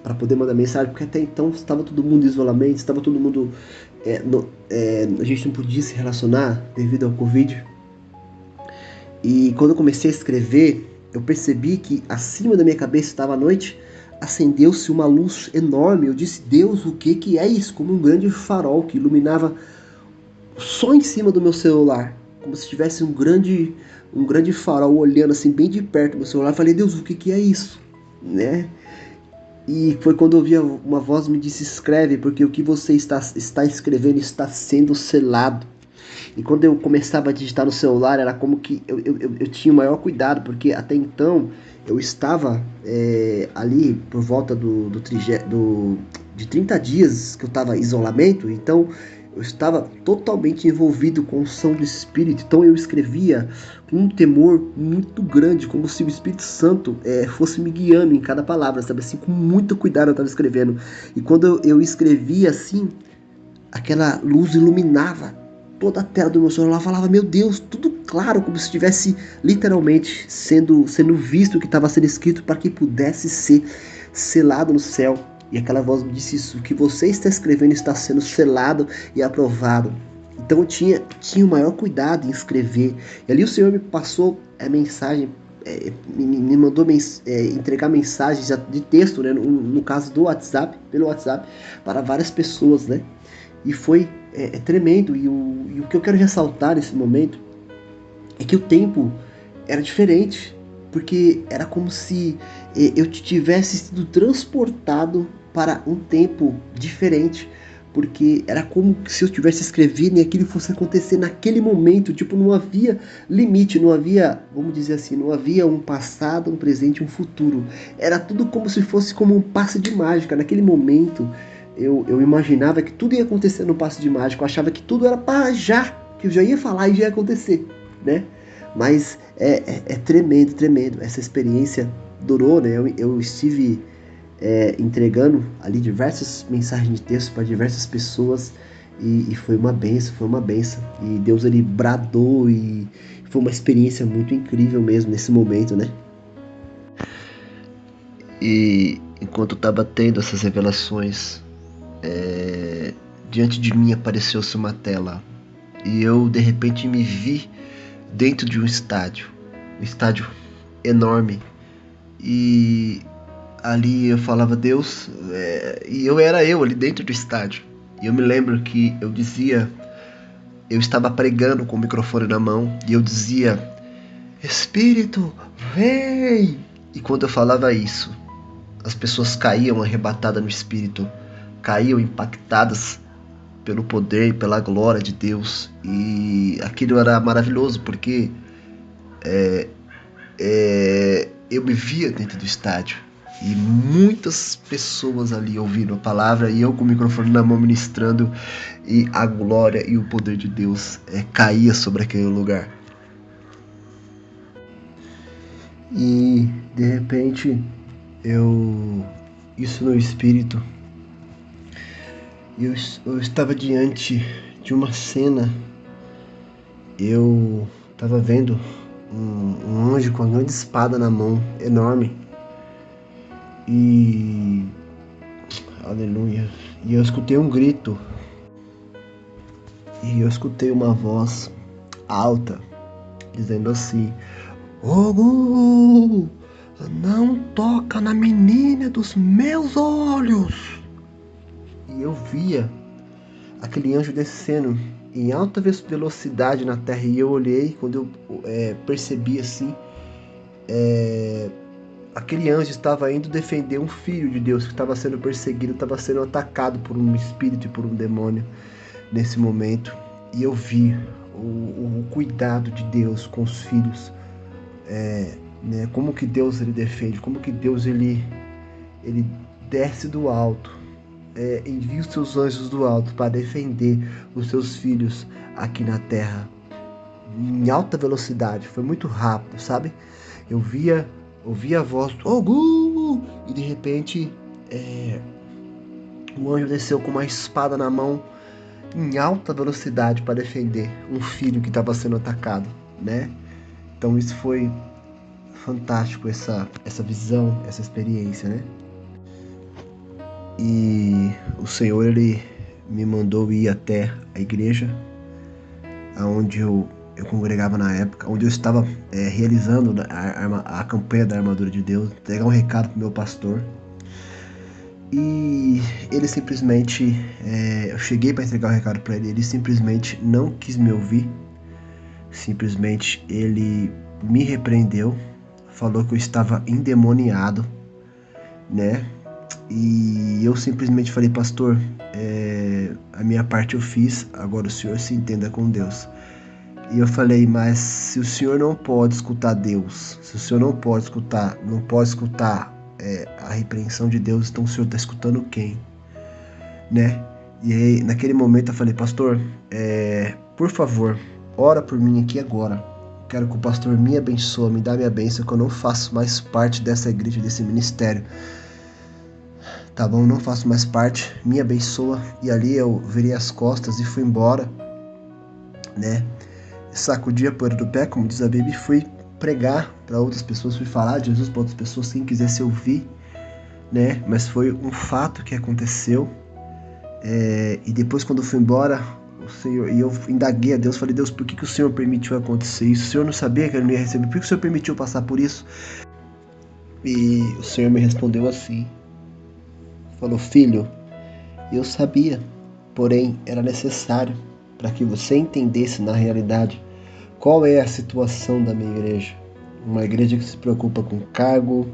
para poder mandar mensagem, porque até então estava todo mundo em isolamento, estava todo mundo a gente não podia se relacionar devido ao Covid. E quando eu comecei a escrever, eu percebi que acima da minha cabeça estava a noite, acendeu-se uma luz enorme. Eu disse, Deus, o que é isso? Como um grande farol que iluminava só em cima do meu celular, como se tivesse um grande farol olhando assim bem de perto do meu celular. Eu falei, Deus, o que é isso? Né? E foi quando eu ouvi uma voz me disse, escreve, porque o que você está escrevendo está sendo selado. E quando eu começava a digitar no celular, era como que eu tinha o maior cuidado, porque até então eu estava ali por volta de 30 dias que eu estava em isolamento. Então eu estava totalmente envolvido com o som do Espírito. Então eu escrevia com um temor muito grande, como se o Espírito Santo fosse me guiando em cada palavra, sabe? Assim, com muito cuidado eu estava escrevendo. E quando eu escrevia assim, aquela luz iluminava toda a tela do meu celular. Falava, meu Deus, tudo claro, como se estivesse literalmente sendo visto o que estava sendo escrito para que pudesse ser selado no céu. E aquela voz me disse isso, o que você está escrevendo está sendo selado e aprovado. Então eu tinha o maior cuidado em escrever. E ali o Senhor me passou a mensagem, me mandou entregar mensagens de texto, né, no caso do WhatsApp, pelo WhatsApp, para várias pessoas, né? E foi tremendo. E o que eu quero ressaltar nesse momento é que o tempo era diferente, porque era como se eu tivesse sido transportado para um tempo diferente, porque era como se eu tivesse escrevendo e aquilo fosse acontecer naquele momento. Tipo, não havia limite, não havia, vamos dizer assim, não havia um passado, um presente, um futuro. Era tudo como se fosse como um passe de mágica. Naquele momento eu imaginava que tudo ia acontecer no passe de mágica. Eu achava que tudo era para já, que eu já ia falar e já ia acontecer, né? Mas é tremendo. Essa experiência durou, né? Eu estive entregando ali diversas mensagens de texto para diversas pessoas e foi uma benção. E Deus, ele bradou e foi uma experiência muito incrível mesmo nesse momento, né? E enquanto eu estava tendo essas revelações, diante de mim apareceu-se uma tela e eu de repente me vi dentro de um estádio enorme, e ali eu falava, Deus, e eu era ali dentro do estádio. E eu me lembro que eu estava pregando com o microfone na mão e eu dizia, Espírito, vem! E quando eu falava isso, as pessoas caíam arrebatadas no Espírito, caíam impactadas pelo poder e pela glória de Deus. E aquilo era maravilhoso, porque eu me via dentro do estádio. E muitas pessoas ali ouvindo a palavra e eu com o microfone na mão ministrando, e a glória e o poder de Deus caía sobre aquele lugar. E de repente isso no espírito, eu estava diante de uma cena. Eu estava vendo um anjo com uma grande espada na mão, enorme. E aleluia. E eu escutei um grito. E eu escutei uma voz alta dizendo assim: Ogu, não toca na menina dos meus olhos. E eu via aquele anjo descendo em alta velocidade na terra. E eu olhei, quando eu percebi assim, aquele anjo estava indo defender um filho de Deus que estava sendo perseguido, estava sendo atacado por um espírito e por um demônio nesse momento. E eu vi o cuidado de Deus com os filhos, né? Como que Deus ele defende, como que Deus ele desce do alto, envia os seus anjos do alto para defender os seus filhos aqui na terra em alta velocidade. Foi muito rápido, sabe? Eu ouvia a voz do Ogu, e de repente o anjo desceu com uma espada na mão em alta velocidade para defender um filho que estava sendo atacado, né? Então isso foi fantástico, essa visão, essa experiência, né? E o Senhor ele me mandou ir até a igreja aonde eu congregava na época, onde eu estava realizando a campanha da armadura de Deus, entregar um recado para o meu pastor. E ele simplesmente, eu cheguei para entregar o recado para ele, ele simplesmente não quis me ouvir, simplesmente ele me repreendeu, falou que eu estava endemoniado, né? E eu simplesmente falei: pastor, a minha parte eu fiz, agora o senhor se entenda com Deus. E eu falei: mas se o senhor não pode escutar Deus, se o senhor não pode escutar a repreensão de Deus, então o senhor está escutando quem? Né? E aí, naquele momento eu falei: pastor, por favor, ora por mim aqui agora. Quero que o pastor me abençoe, me dá minha bênção, que eu não faço mais parte dessa igreja, desse ministério. Tá bom, não faço mais parte, me abençoa. E ali eu virei as costas e fui embora, né? Sacudi a poeira do pé, como diz a Bíblia, e fui pregar para outras pessoas, fui falar de Jesus para outras pessoas, quem quisesse ouvir, né? Mas foi um fato que aconteceu. E depois, quando eu fui embora, o Senhor, e eu indaguei a Deus, falei: Deus, por que o Senhor permitiu acontecer isso? O Senhor não sabia que eu não ia receber, por que o Senhor permitiu passar por isso? E o Senhor me respondeu assim, falou: filho, eu sabia, porém era necessário para que você entendesse na realidade qual é a situação da minha igreja. Uma igreja que se preocupa com cargo,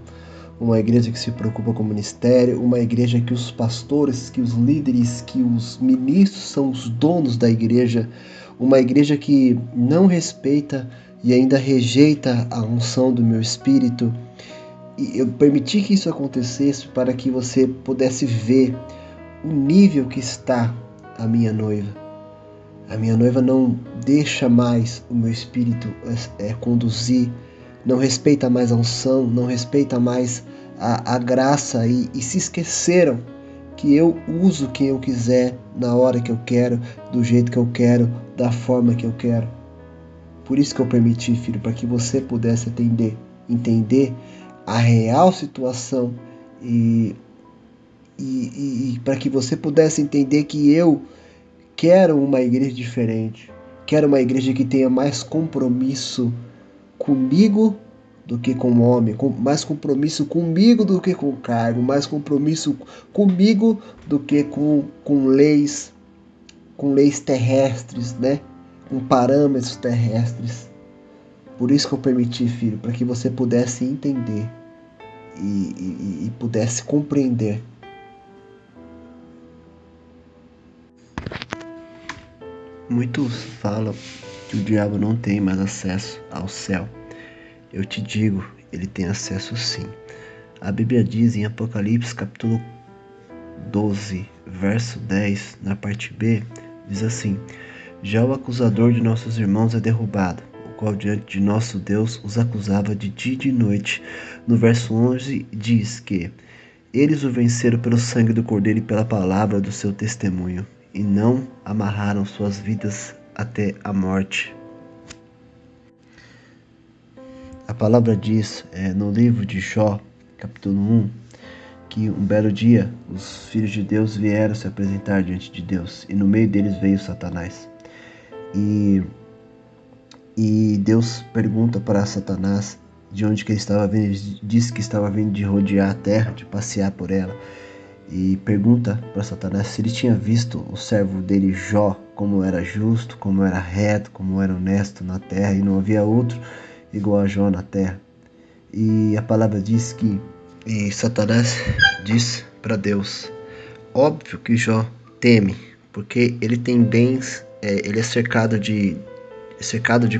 uma igreja que se preocupa com o ministério, uma igreja que os pastores, que os líderes, que os ministros são os donos da igreja, uma igreja que não respeita e ainda rejeita a unção do meu espírito. E eu permiti que isso acontecesse para que você pudesse ver o nível que está a minha noiva. A minha noiva não deixa mais o meu espírito conduzir, não respeita mais a unção, não respeita mais a graça e se esqueceram que eu uso quem eu quiser, na hora que eu quero, do jeito que eu quero, da forma que eu quero. Por isso que eu permiti, filho, para que você pudesse entender a real situação e para que você pudesse entender que eu quero uma igreja diferente. Quero uma igreja que tenha mais compromisso comigo do que com o homem, mais compromisso comigo do que com o cargo, mais compromisso comigo do que com leis terrestres, né? Com parâmetros terrestres. Por isso que eu permiti, filho, para que você pudesse entender e pudesse compreender. Muitos falam que o diabo não tem mais acesso ao céu. Eu te digo, ele tem acesso sim. A Bíblia diz em Apocalipse capítulo 12, verso 10, na parte B, diz assim: Já o acusador de nossos irmãos é derrubado, o qual diante de nosso Deus os acusava de dia e de noite. No verso 11 diz que eles o venceram pelo sangue do Cordeiro e pela palavra do seu testemunho, e não amarraram suas vidas até a morte. A palavra diz no livro de Jó, capítulo 1, que um belo dia os filhos de Deus vieram se apresentar diante de Deus, e no meio deles veio Satanás. E Deus pergunta para Satanás de onde que ele estava vindo. Ele disse que estava vindo de rodear a terra, de passear por ela. E pergunta para Satanás se ele tinha visto o servo dele Jó, como era justo, como era reto, como era honesto na terra, e não havia outro igual a Jó na terra. E a palavra diz que Satanás diz para Deus: óbvio que Jó teme, porque ele tem bens, ele é cercado de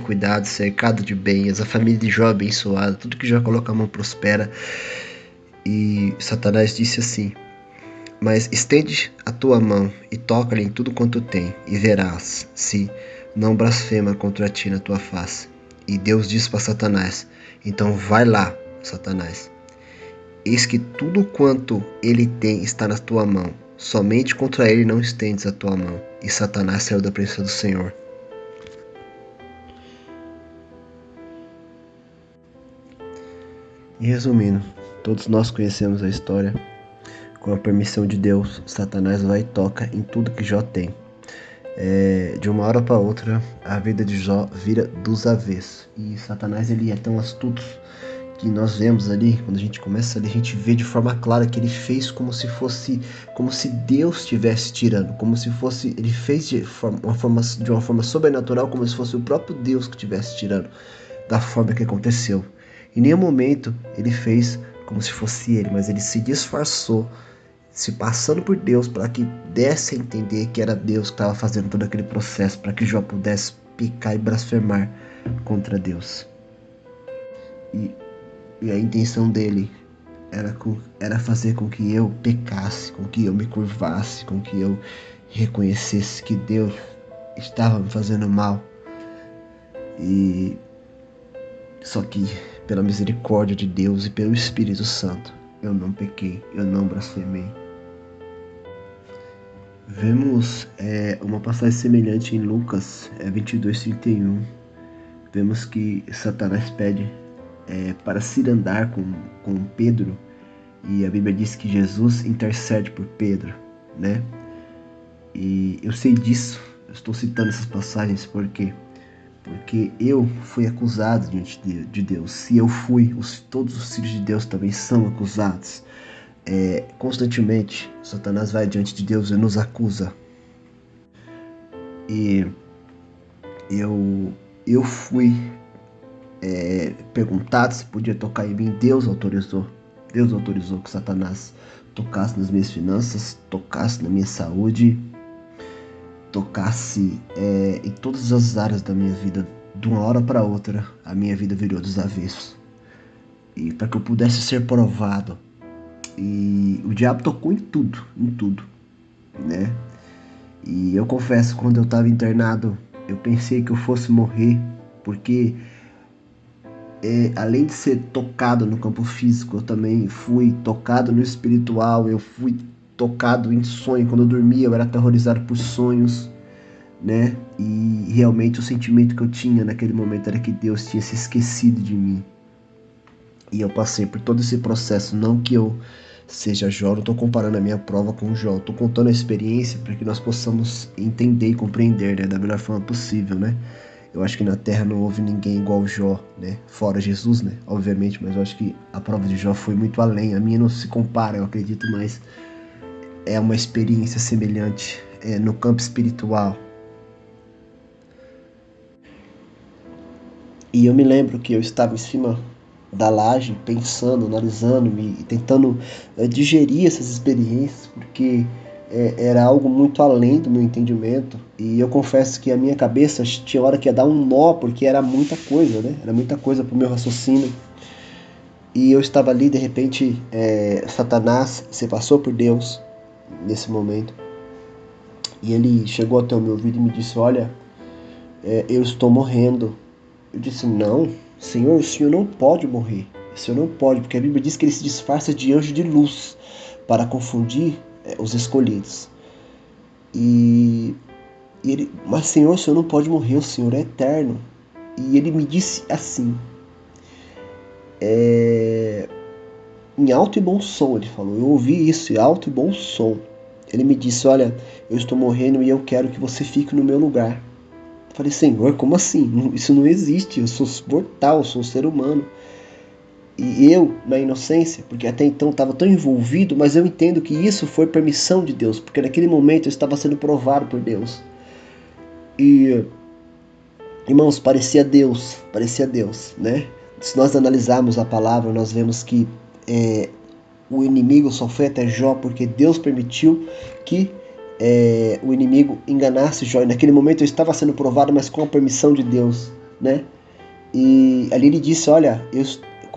cuidados, cercado de bens, a família de Jó é abençoada, tudo que Jó coloca a mão prospera. E Satanás disse assim: mas estende a tua mão e toca-lhe em tudo quanto tem, e verás se não blasfema contra ti na tua face. E Deus disse para Satanás: então vai lá, Satanás, eis que tudo quanto ele tem está na tua mão, somente contra ele não estendes a tua mão. E Satanás saiu da presença do Senhor. E resumindo, todos nós conhecemos a história. Com a permissão de Deus, Satanás vai e toca em tudo que Jó tem. De uma hora para outra, a vida de Jó vira dos avessos. E Satanás, ele é tão astuto que nós vemos ali, quando a gente começa ali, a gente vê de forma clara que ele fez como se Deus estivesse tirando, ele fez de uma forma sobrenatural, como se fosse o próprio Deus que estivesse tirando, da forma que aconteceu. Em nenhum momento ele fez como se fosse ele, mas ele se disfarçou, se passando por Deus, para que desse a entender que era Deus que estava fazendo todo aquele processo, para que Jó pudesse pecar e blasfemar contra Deus. E a intenção dele era fazer com que eu pecasse, com que eu me curvasse, com que eu reconhecesse que Deus estava me fazendo mal. E só que pela misericórdia de Deus e pelo Espírito Santo, eu não pequei, eu não blasfemei. Vemos uma passagem semelhante em Lucas 22:31. Vemos que Satanás pede para se andar com Pedro, e a Bíblia diz que Jesus intercede por Pedro, né? E eu sei disso, eu estou citando essas passagens porque eu fui acusado diante de Deus. Se eu fui, todos os filhos de Deus também são acusados. Constantemente, Satanás vai diante de Deus e nos acusa. E eu fui perguntado se podia tocar em mim. Deus autorizou que Satanás tocasse nas minhas finanças, tocasse na minha saúde, tocasse em todas as áreas da minha vida. De uma hora para outra, a minha vida virou dos avessos. E para que eu pudesse ser provado. E o diabo tocou em tudo, né? E eu confesso, quando eu estava internado, eu pensei que eu fosse morrer, porque além de ser tocado no campo físico, eu também fui tocado no espiritual. Eu fui tocado em sonho. Quando eu dormia, eu era aterrorizado por sonhos, né? E realmente o sentimento que eu tinha naquele momento era que Deus tinha se esquecido de mim. E eu passei por todo esse processo. Não que eu seja Jó, não estou comparando a minha prova com Jó, estou contando a experiência para que nós possamos entender e compreender, né, da melhor forma possível, né? Eu acho que na Terra não houve ninguém igual Jó, né? Fora Jesus, né? Obviamente, mas eu acho que a prova de Jó foi muito além. A minha não se compara, eu acredito, mas é uma experiência semelhante no campo espiritual. E eu me lembro que eu estava em cima da laje, pensando, analisando e tentando digerir essas experiências, porque era algo muito além do meu entendimento. E eu confesso que a minha cabeça tinha hora que ia dar um nó, porque era muita coisa, né? Era muita coisa para o meu raciocínio. E eu estava ali, de repente, Satanás se passou por Deus nesse momento. E ele chegou até o meu ouvido e me disse: olha, eu estou morrendo. Eu disse: não, Senhor, o Senhor não pode morrer. O Senhor não pode, porque a Bíblia diz que ele se disfarça de anjo de luz para confundir os escolhidos. Mas Senhor, o Senhor não pode morrer, o Senhor é eterno. E ele me disse assim, em alto e bom som, ele falou. Eu ouvi isso, em alto e bom som. Ele me disse: olha, eu estou morrendo e eu quero que você fique no meu lugar. Eu falei: Senhor, como assim? Isso não existe, eu sou mortal, eu sou um ser humano. E eu, na inocência, porque até então estava tão envolvido, mas eu entendo que isso foi permissão de Deus, porque naquele momento eu estava sendo provado por Deus. E, irmãos, parecia Deus, né? Se nós analisarmos a palavra, nós vemos que o inimigo só foi até Jó porque Deus permitiu que o inimigo enganasse Jó. E naquele momento eu estava sendo provado, mas com a permissão de Deus, né? E ali ele disse: olha, eu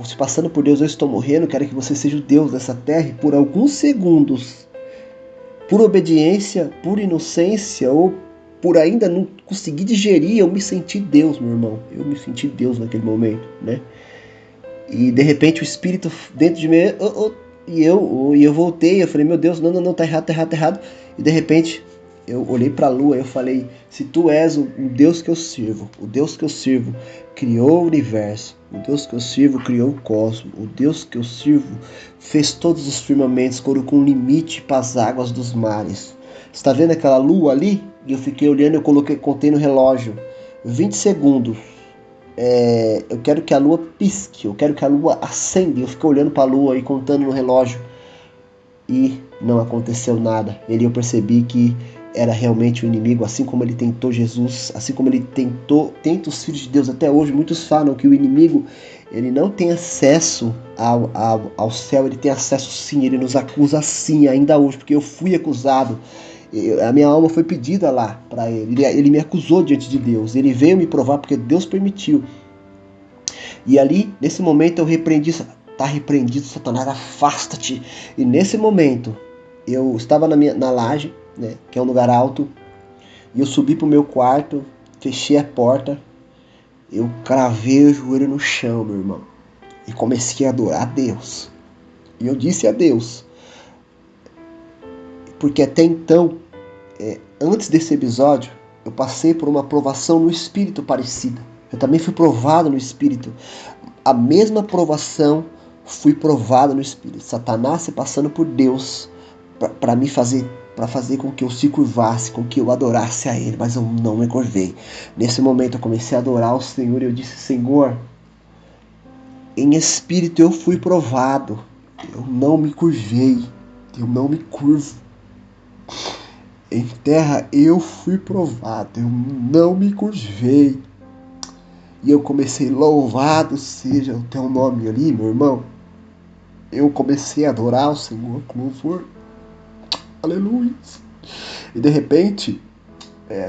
se passando por Deus, eu estou morrendo, quero que você seja o Deus dessa terra. E por alguns segundos, por obediência, por inocência, ou por ainda não conseguir digerir, eu me senti Deus, meu irmão. Eu me senti Deus naquele momento, né? E de repente o Espírito dentro de mim, e eu voltei, eu falei: meu Deus, não, tá errado. E de repente eu olhei para a lua e eu falei: se tu és o Deus que eu sirvo, o Deus que eu sirvo criou o universo, o Deus que eu sirvo criou o cosmos, o Deus que eu sirvo fez todos os firmamentos, colocou um limite para as águas dos mares. Está vendo aquela lua ali? E eu fiquei olhando, contei no relógio 20 segundos. Eu quero que a lua pisque, eu quero que a lua acenda. Eu fiquei olhando para a lua e contando no relógio e não aconteceu nada. Eu percebi que era realmente o inimigo, assim como ele tentou Jesus, assim como ele tenta os filhos de Deus até hoje. Muitos falam que o inimigo ele não tem acesso ao céu, ele tem acesso sim, ele nos acusa sim ainda hoje, porque eu fui acusado. A minha alma foi pedida lá para ele. Ele me acusou diante de Deus. Ele veio me provar porque Deus permitiu. E ali, nesse momento, eu repreendi: está repreendido, Satanás, afasta-te. E nesse momento, eu estava na laje, né, que é um lugar alto, e eu subi para o meu quarto, fechei a porta, eu cravei o joelho no chão, meu irmão, e comecei a adorar a Deus. E eu disse a Deus, porque até então, antes desse episódio, eu passei por uma provação no espírito parecida. Eu também fui provado no espírito. A mesma provação fui provado no espírito. Satanás se passando por Deus para me fazer, para fazer com que eu se curvasse, com que eu adorasse a Ele, mas eu não me curvei. Nesse momento eu comecei a adorar o Senhor e eu disse: Senhor, em espírito eu fui provado. Eu não me curvei. Eu não me curvo. Em terra eu fui provado. Eu não me curvei. E eu comecei: louvado seja o teu nome ali, meu irmão. Eu comecei a adorar o Senhor com louvor. Aleluia. E de repente,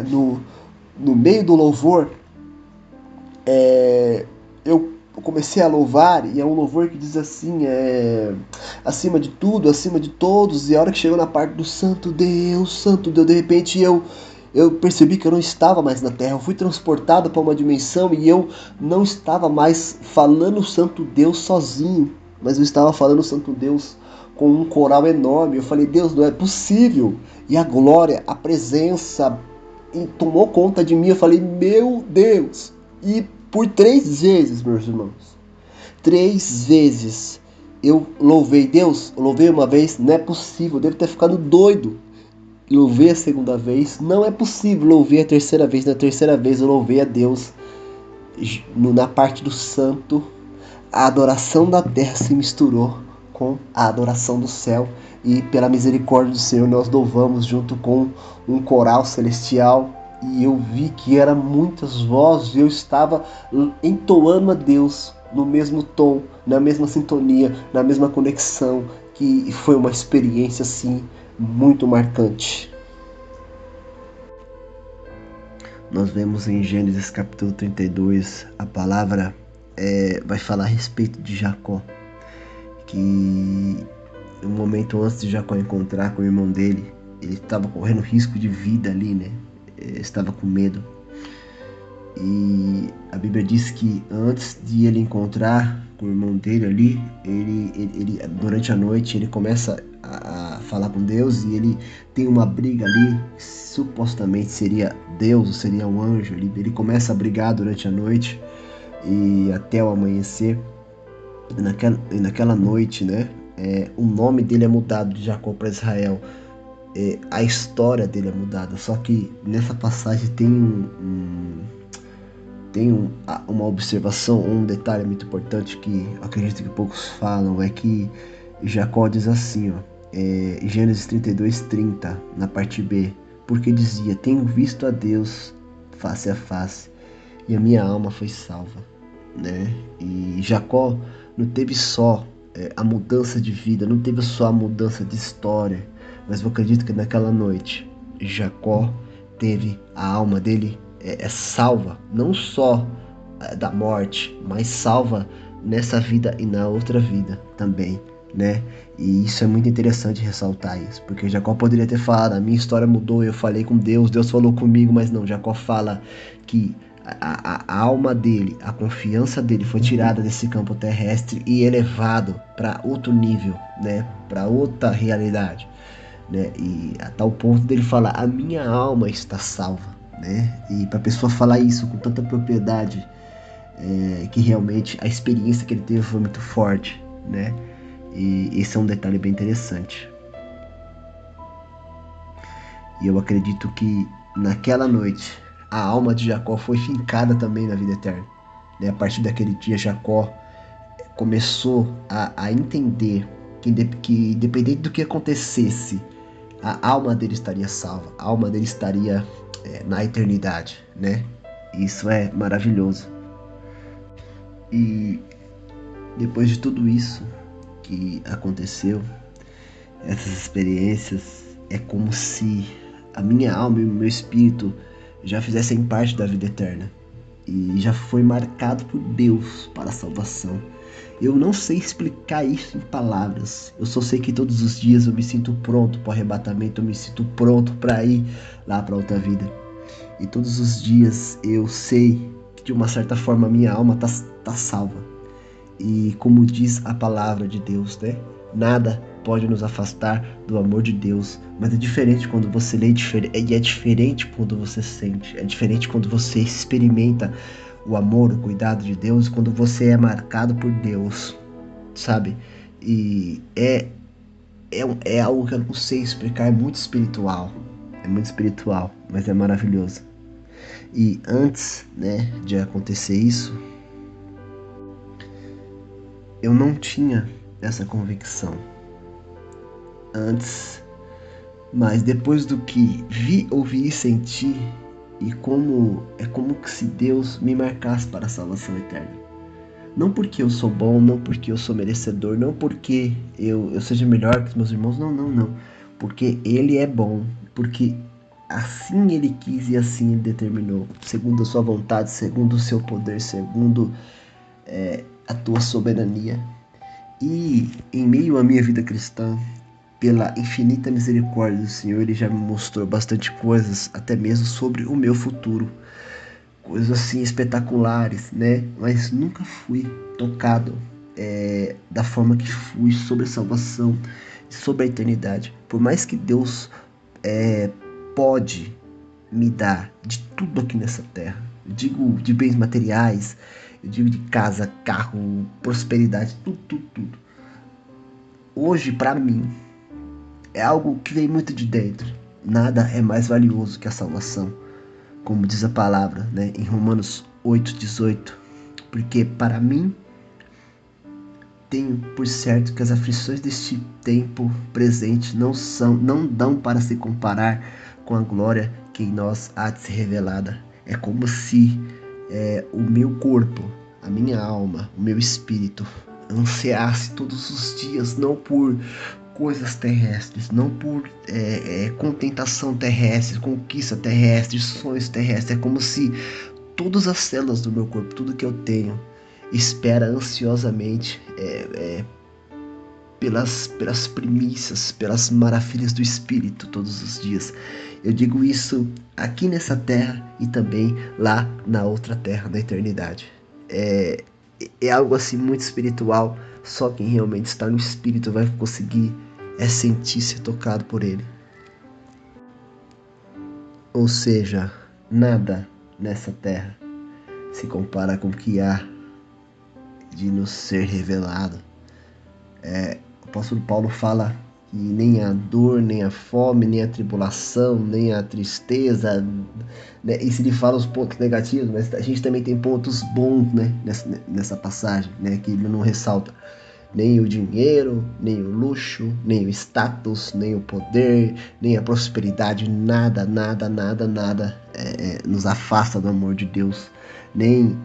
no meio do louvor, eu comecei a louvar, e é um louvor que diz assim, acima de tudo, acima de todos. E a hora que chegou na parte do Santo Deus, de repente eu percebi que eu não estava mais na terra. Eu fui transportado para uma dimensão e eu não estava mais falando o Santo Deus sozinho, mas eu estava falando o Santo Deus com um coral enorme. Eu falei: Deus, não é possível. E a glória, a presença tomou conta de mim. Eu falei: meu Deus. E por 3 vezes, meus irmãos, 3 vezes eu louvei Deus. Eu louvei uma vez, não é possível, eu devo ter ficado doido. Louvei a segunda vez, não é possível. Louvei a terceira vez, na terceira vez eu louvei a Deus. Na parte do santo, a adoração da terra se misturou com a adoração do céu, e pela misericórdia do Senhor nós louvamos junto com um coral celestial. E eu vi que eram muitas vozes, eu estava entoando a Deus no mesmo tom, na mesma sintonia, na mesma conexão, que foi uma experiência assim muito marcante. Nós vemos em Gênesis capítulo 32, a palavra vai falar a respeito de Jacó. que um momento antes de Jacó encontrar com o irmão dele, ele estava correndo risco de vida ali, né? Ele estava com medo. E a Bíblia diz que antes de ele encontrar com o irmão dele ali, ele durante a noite ele começa a falar com Deus e ele tem uma briga ali, supostamente seria Deus, ou seria um anjo. Ele começa a brigar durante a noite e até o amanhecer. E naquela noite, né, o nome dele é mudado de Jacó para Israel. A história dele é mudada. Só que nessa passagem tem uma observação, um detalhe muito importante que acredito que poucos falam, é que Jacó diz assim, ó, Gênesis 32:30, na parte B, porque dizia: tenho visto a Deus face a face e a minha alma foi salva, né? E Jacó não teve só a mudança de vida, não teve só a mudança de história, mas eu acredito que naquela noite Jacó teve a alma dele salva, não só da morte, mas salva nessa vida e na outra vida também, né? E isso é muito interessante ressaltar isso, porque Jacó poderia ter falado: a minha história mudou, eu falei com Deus, Deus falou comigo, mas não, Jacó fala que a alma dele, a confiança dele foi tirada desse campo terrestre e elevado para outro nível, né? Para outra realidade, né? E a tal ponto dele falar: a minha alma está salva, né? E para a pessoa falar isso com tanta propriedade, que realmente a experiência que ele teve foi muito forte, né? E esse é um detalhe bem interessante. E eu acredito que naquela noite a alma de Jacó foi fincada também na vida eterna, né? A partir daquele dia Jacó começou a entender que independente do que acontecesse, a alma dele estaria salva, a alma dele estaria na eternidade, né? Isso é maravilhoso. E depois de tudo isso que aconteceu, essas experiências, é como se a minha alma e o meu espírito já fizessem parte da vida eterna e já foi marcado por Deus para a salvação. Eu não sei explicar isso em palavras. Eu só sei que todos os dias eu me sinto pronto para o arrebatamento, eu me sinto pronto para ir lá para outra vida. E todos os dias eu sei que de uma certa forma a minha alma tá salva. E como diz a palavra de Deus, né? Nada pode nos afastar do amor de Deus. Mas é diferente quando você lê, e é diferente quando você sente. É diferente quando você experimenta o amor, o cuidado de Deus, quando você é marcado por Deus, sabe? E é algo que eu não sei explicar, é muito espiritual. É muito espiritual, mas é maravilhoso. E antes, né, de acontecer isso, eu não tinha essa convicção antes, mas depois do que vi, ouvi e senti, e como se Deus me marcasse para a salvação eterna. Não porque eu sou bom, não porque eu sou merecedor, não porque eu seja melhor que os meus irmãos, não. Porque Ele é bom, porque assim Ele quis e assim Ele determinou, segundo a sua vontade, segundo o seu poder, segundo a tua soberania. E em meio à minha vida cristã, pela infinita misericórdia do Senhor, Ele já me mostrou bastante coisas, até mesmo sobre o meu futuro. Coisas assim espetaculares, né? Mas nunca fui tocado da forma que fui sobre a salvação, sobre a eternidade. Por mais que Deus pode me dar de tudo aqui nessa terra, eu digo de bens materiais, eu digo de casa, carro, prosperidade, tudo. Hoje, para mim, é algo que vem muito de dentro. Nada é mais valioso que a salvação, como diz a palavra, né, em Romanos 8:18. Porque para mim, tenho por certo que as aflições deste tempo presente não dão para se comparar com a glória que em nós há de ser revelada. É como se o meu corpo, a minha alma, o meu espírito ansiasse todos os dias, não por coisas terrestres, não por contentação terrestre, conquista terrestre, sonhos terrestres. É como se todas as células do meu corpo, tudo que eu tenho, espera ansiosamente pelas primícias, pelas maravilhas do Espírito todos os dias. Eu digo isso aqui nessa terra e também lá na outra terra, na eternidade. É algo assim muito espiritual, só quem realmente está no Espírito vai conseguir sentir ser tocado por ele. Ou seja, nada nessa terra se compara com o que há de nos ser revelado. O apóstolo Paulo fala que nem a dor, nem a fome, nem a tribulação, nem a tristeza, né? Isso ele fala os pontos negativos, mas a gente também tem pontos bons, né? Nessa passagem, né? Que ele não ressalta. Nem o dinheiro, nem o luxo, nem o status, nem o poder, nem a prosperidade, nada nos afasta do amor de Deus. Nem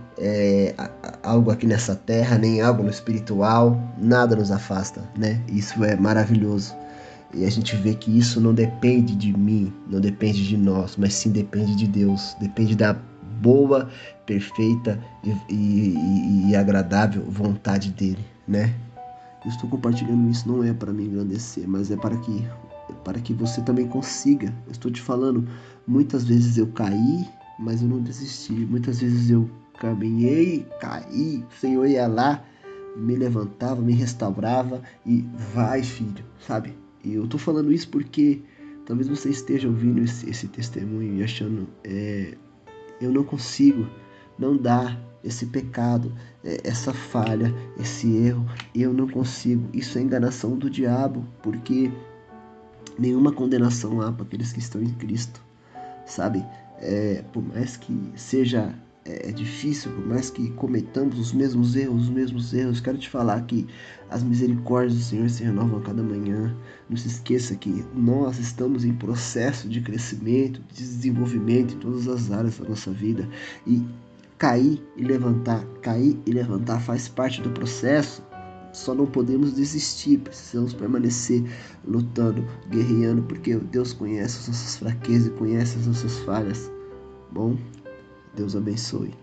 algo aqui nessa terra, nem algo no espiritual, nada nos afasta, né? Isso é maravilhoso. E a gente vê que isso não depende de mim, não depende de nós, mas sim depende de Deus, depende da boa, perfeita e agradável vontade dele, né? Eu estou compartilhando isso não é para me engrandecer, mas é para que você também consiga. Eu estou te falando, muitas vezes eu caí, mas eu não desisti. Muitas vezes eu caminhei, caí, o Senhor ia lá, me levantava, me restaurava e vai, filho, sabe? E eu estou falando isso porque talvez você esteja ouvindo esse testemunho e achando, eu não consigo, não dá, esse pecado, essa falha, esse erro, eu não consigo. Isso é enganação do diabo, porque nenhuma condenação há para aqueles que estão em Cristo, sabe? Por mais que seja difícil, por mais que cometamos os mesmos erros, quero te falar que as misericórdias do Senhor se renovam a cada manhã. Não se esqueça que nós estamos em processo de crescimento, de desenvolvimento em todas as áreas da nossa vida, e cair e levantar faz parte do processo. Só não podemos desistir, precisamos permanecer lutando, guerreando, porque Deus conhece as nossas fraquezas e conhece as nossas falhas. Bom, Deus abençoe.